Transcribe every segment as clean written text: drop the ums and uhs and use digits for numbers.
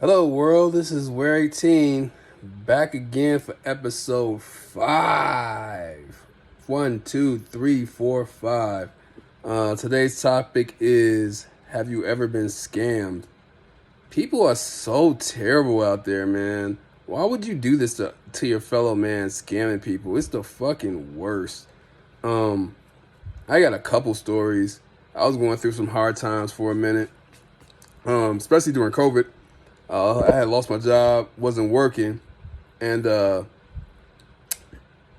Hello, world. This is Where 18 back again for episode 5. 1, 2, 3, 4, 5. Today's topic is, have you ever been scammed? People are so terrible out there, man. Why would you do this to your fellow man, scamming people? It's the fucking worst. Um, I got a couple stories. I was going through some hard times for a minute, especially during COVID. I had lost my job, wasn't working, and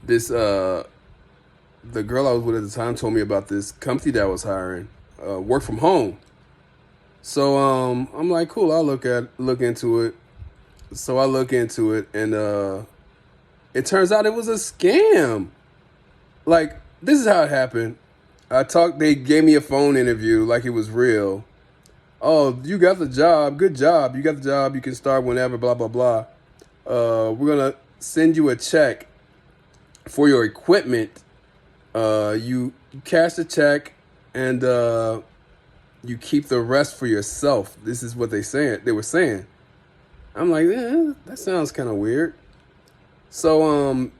this the girl I was with at the time told me about this company that was hiring work from home. So I'm like, cool, I'll look into it. So I look into it, and it turns out it was a scam. Like, this is how it happened. They gave me a phone interview like it was real. Oh, you got the job. Good job. You got the job. You can start whenever, blah, blah, blah. We're going to send you a check for your equipment. You cash the check and you keep the rest for yourself. This is what they were saying. I'm like, that sounds kind of weird. So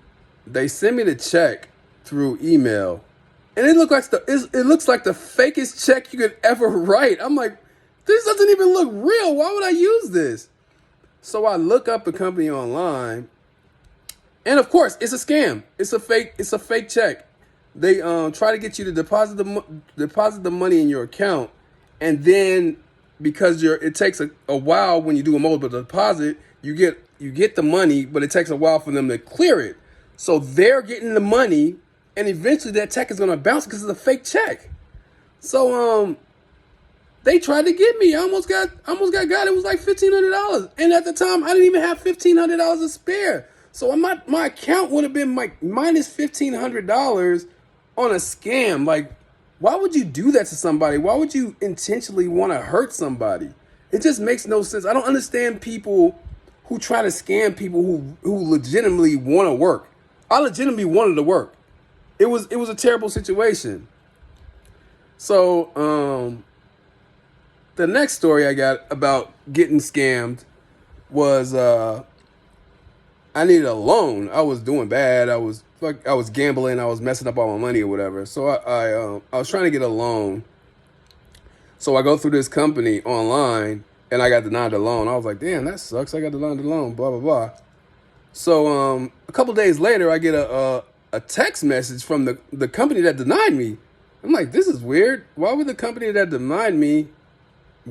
they sent me the check through email. And it looks like the fakest check you could ever write. I'm like, this doesn't even look real. Why would I use this? So I look up the company online, and of course, it's a scam. It's a fake check. They try to get you to deposit the money in your account, and then because it takes a while when you do a mobile deposit, you get the money, but it takes a while for them to clear it. So they're getting the money, and eventually that check is going to bounce because it's a fake check. So they tried to get me. I almost got got. It was like $1,500, and at the time I didn't even have $1,500 to spare. So my account would have been like minus $1,500 on a scam. Like, why would you do that to somebody? Why would you intentionally want to hurt somebody? It just makes no sense. I don't understand people who try to scam people who legitimately want to work. I legitimately wanted to work. It was a terrible situation. So the next story I got about getting scammed was I needed a loan. I was doing bad. I was gambling. I was messing up all my money or whatever. So I was trying to get a loan. So I go through this company online and I got denied the loan. I was like, damn, that sucks. I got denied the loan. Blah blah blah. So a couple days later, I get a text message from the company that denied me. I'm like, this is weird. Why would the company that denied me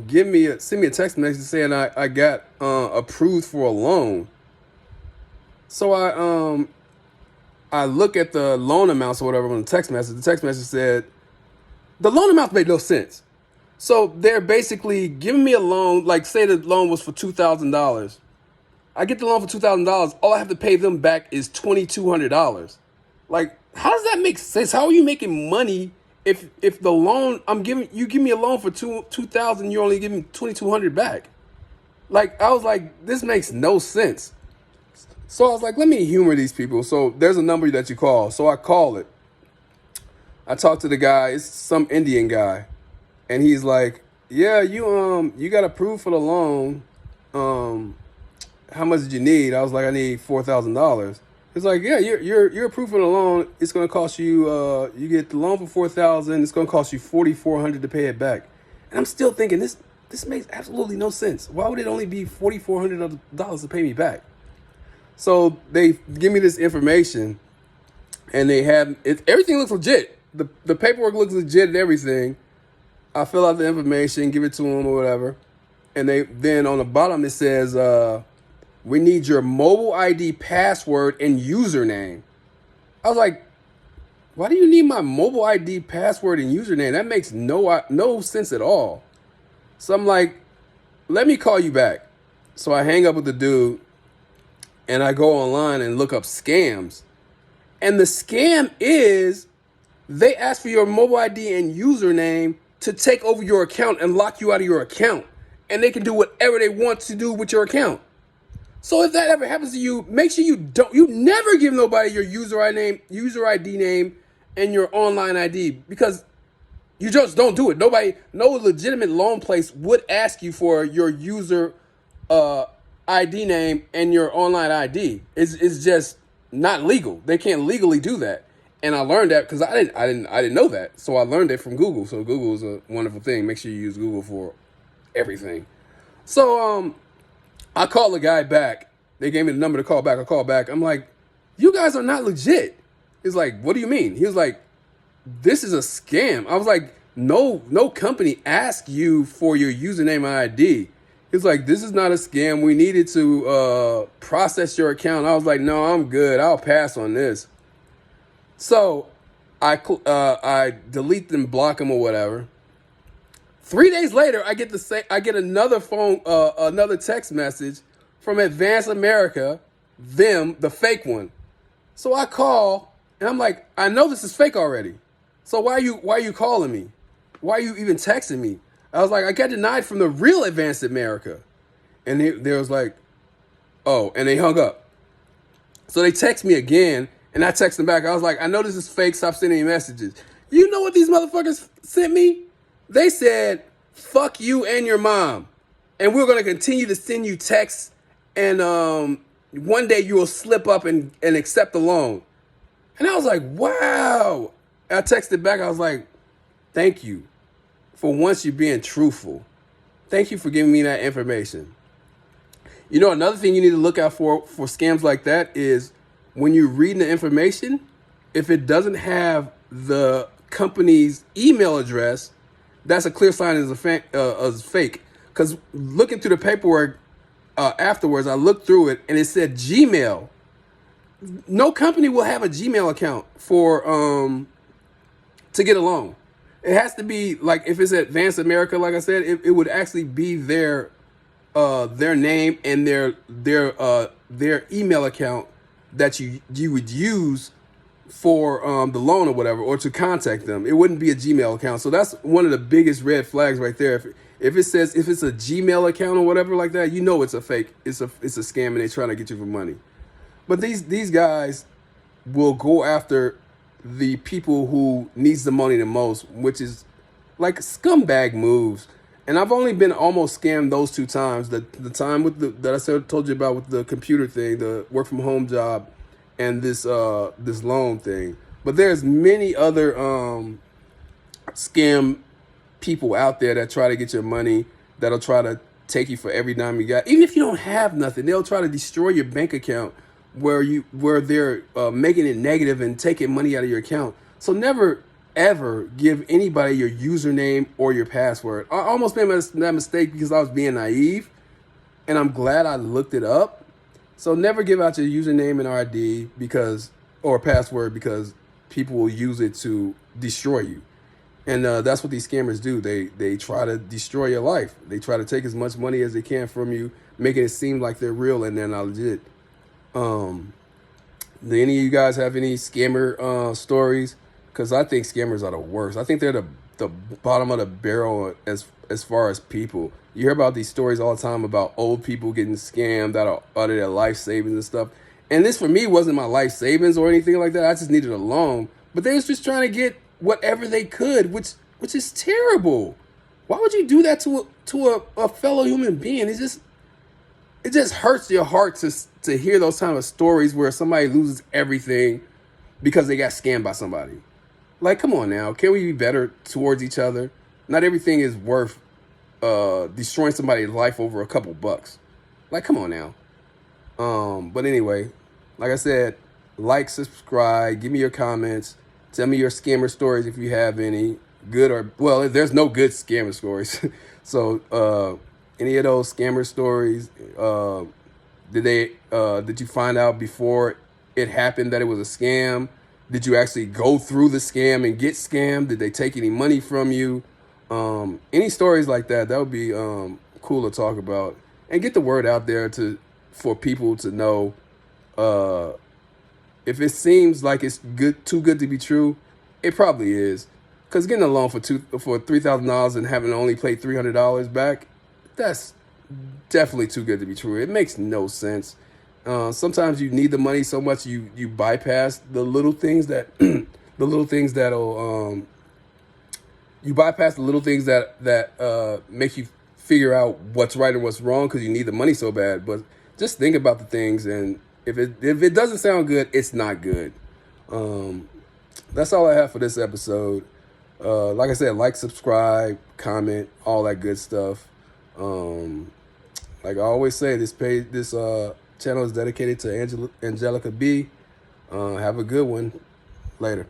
send me a text message saying I got approved for a loan? So I look at the loan amounts or whatever on the text message. The text message said the loan amounts made no sense. So they're basically giving me a loan, like say the loan was for $2,000. I get the loan for $2,000. All I have to pay them back is $2,200. Like, how does that make sense? How are you making money if the loan you give me a loan for $2,000, you only give me $2,200 back? Like, I was like, this makes no sense. So I was like, let me humor these people. So there's a number that you call. So I call it. I talk to the guy. It's some Indian guy, and he's like, yeah, you got approved for the loan. How much did you need? I was like, I need $4,000. He's like, yeah, you're approved for the loan. It's gonna cost you. You get the loan for $4,000. It's gonna cost you $4,400 to pay it back. And I'm still thinking this makes absolutely no sense. Why would it only be $4,400 to pay me back? So they give me this information, and they have it. Everything looks legit. The paperwork looks legit and everything. I fill out the information, give it to them or whatever, and then on the bottom it says, we need your mobile ID password and username. I was like, why do you need my mobile ID password and username? That makes no sense at all. So I'm like, let me call you back. So I hang up with the dude, and I go online and look up scams. And the scam is they ask for your mobile ID and username to take over your account and lock you out of your account. And they can do whatever they want to do with your account. So if that ever happens to you, make sure you never give nobody your user ID name, and your online ID, because you just don't do it. No legitimate loan place would ask you for your user ID name and your online ID. It's just not legal. They can't legally do that. And I learned that because I didn't know that. So I learned it from Google. So Google is a wonderful thing. Make sure you use Google for everything. So I called the guy back. They gave me the number to call back. I called back. I'm like, you guys are not legit. He's like, what do you mean? He was like, this is a scam. I was like, no company asked you for your username and ID. He's like, this is not a scam. We needed to process your account. I was like, no, I'm good. I'll pass on this. So I delete them, block them, or whatever. 3 days later, I get another text message from Advance America, the fake one. So I call and I'm like, I know this is fake already. So why are you calling me? Why are you even texting me? I was like, I got denied from the real Advanced America. And they was like, oh, and they hung up. So they text me again, and I text them back. I was like, I know this is fake. Stop sending me messages. You know what these motherfuckers sent me? They said, fuck you and your mom. And we're going to continue to send you texts, and one day you will slip up and accept the loan. And I was like, wow. I texted back. I was like, thank you. For once, you're being truthful. Thank you for giving me that information. You know, another thing you need to look out for scams like that is when you're reading the information, if it doesn't have the company's email address, that's a clear sign as fake. Because looking through the paperwork afterwards, I looked through it and it said Gmail. No company will have a Gmail account for to get a loan. It has to be like, if it's Advanced America, like I said, it would actually be their name and their email account that you would use for the loan or whatever, or to contact them. It wouldn't be a Gmail account. So that's one of the biggest red flags right there. If it's a Gmail account or whatever like that, you know it's a fake. It's a scam, and they're trying to get you for money. But these guys will go after the people who needs the money the most, which is like scumbag moves. And I've only been almost scammed those 2 times. The time with that I told you about with the computer thing, the work from home job, and this loan thing. But there's many other scam people out there that try to get your money, that'll try to take you for every dime you got. Even if you don't have nothing, they'll try to destroy your bank account where they're making it negative and taking money out of your account. So never ever give anybody your username or your password. I almost made that mistake because I was being naive, and I'm glad I looked it up. So never give out your username and ID or password, because people will use it to destroy you. And that's what these scammers do. They try to destroy your life. They try to take as much money as they can from you, making it seem like they're real and they're not legit. Do any of you guys have any scammer stories? Because I think scammers are the worst. I think they're the bottom of the barrel as far as people. You hear about these stories all the time about old people getting scammed out of their life savings and stuff. And this for me wasn't my life savings or anything like that. I just needed a loan. But they was just trying to get whatever they could, which is terrible. Why would you do that to a fellow human being? It just hurts your heart to hear those kind of stories where somebody loses everything because they got scammed by somebody. Like, come on now. Can we be better towards each other? Not everything is worth destroying somebody's life over a couple bucks. Like, come on now. But anyway, like I said, like, subscribe, give me your comments. Tell me your scammer stories if you have any. Good or, well, there's no good scammer stories. So, any of those scammer stories, did you find out before it happened that it was a scam? Did you actually go through the scam and get scammed? Did they take any money from you? Any stories like that would be cool to talk about and get the word out there for people to know. If it seems like it's too good to be true, it probably is. Because getting a loan for $3,000 and having to only pay $300 back, that's definitely too good to be true. It makes no sense. Sometimes you need the money so much you bypass the little things that you bypass the little things that make you figure out what's right and what's wrong because you need the money so bad. But just think about the things, and if it doesn't sound good, it's not good. Um, that's all I have for this episode. Like I said, like, subscribe, comment, all that good stuff. Um, like I always say, this channel is dedicated to Angelica B. Have a good one. Later.